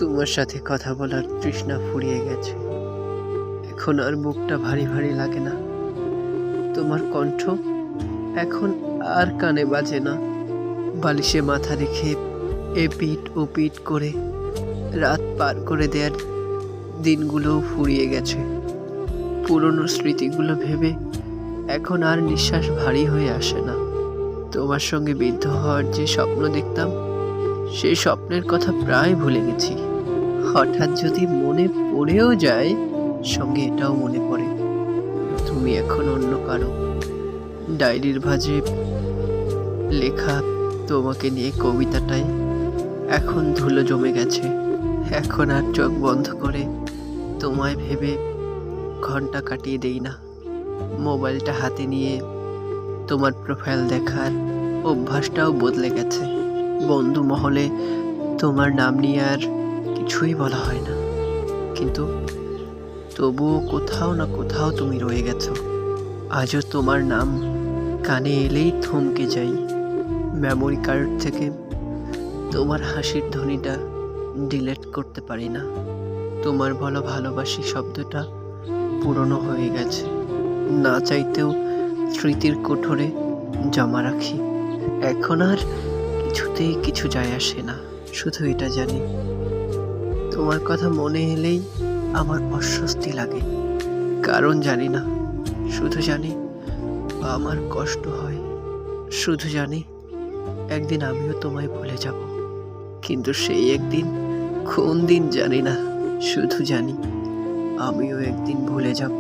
তোমার সাথে কথা বলার তৃষ্ণা ফুরিয়ে গেছে। এখন আর বুকটা ভারী ভারী লাগে না। তোমার কণ্ঠ এখন আর কানে বাজে না। বালিশে মাথা রেখে এপিট ওপিট করে রাত পার করে দেওয়ার দিনগুলোও ফুরিয়ে গেছে। পুরনো স্মৃতিগুলো ভেবে এখন আর নিঃশ্বাস ভারী হয়ে আসে না। তোমার সঙ্গে বিদ্ধ হওয়ার যে স্বপ্ন দেখতাম, সেই স্বপ্নের কথা প্রায় ভুলে গেছি। হঠাৎ যদি মনে পড়েও যায়, সঙ্গে এটাও মনে পড়ে তুমি এখন অন্য কারো। ডায়েরির ভাঁজে লেখা তোমাকে নিয়ে কবিতাটাই এখন ধুলো জমে গেছে। এখন আর চোখ বন্ধ করে তোমায় ভেবে ঘন্টা কাটিয়ে দেই না। মোবাইলটা হাতে নিয়ে তোমার প্রোফাইল দেখার অভ্যাসটাও বদলে গেছে। বন্ধু মহলে তোমার নাম নিয়ে আর কিছুই বলা হয় না, কিন্তু তবুও কোথাও না কোথাও তুমি রয়ে গেছো। আজও তোমার নাম কানে এলেই থমকে যাই। মেমোরি কার্ড থেকে তোমার হাসির ধ্বনিটা ডিলিট করতে পারি না। তোমার বলা ভালোবাসি শব্দটা পুরনো হয়ে গেছে, না চাইতেও স্মৃতির কোঠরে জমা রাখি। এখন আর কিছুতেই কিছু যায় আসে না। শুধু এটা জানি, তোমার কথা মনে এলেই আমার অস্বস্তি লাগে। কারণ জানি না, শুধু জানি আমার কষ্ট হয়। শুধু জানি একদিন আমিও তোমায় ভুলে যাব, কিন্তু সেই একদিন কোন দিন জানি না। শুধু জানি আমিও একদিন ভুলে যাব।